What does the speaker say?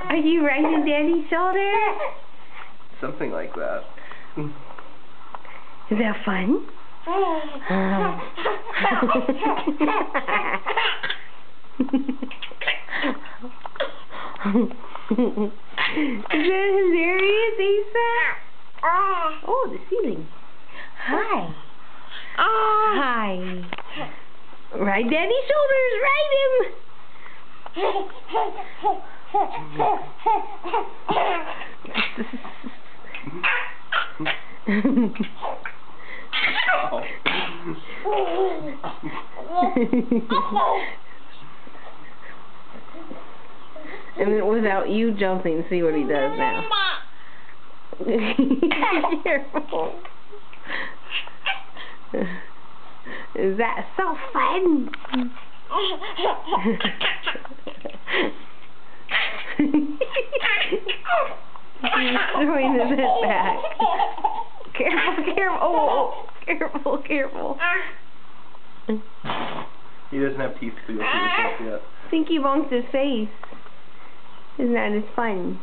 Are you riding Daddy's shoulder? Something like that. Is that fun? Is that hilarious, Asa? Oh, the ceiling. Hi. Hi. Ride Daddy's shoulders. Ride him. And then without you jumping, see what he does now. Careful. Is that so fun? He's throwing his head back. Careful, careful. Oh, careful, careful. He doesn't have teeth to go through his mouth yet. I think he bonks his face. Isn't that as fun?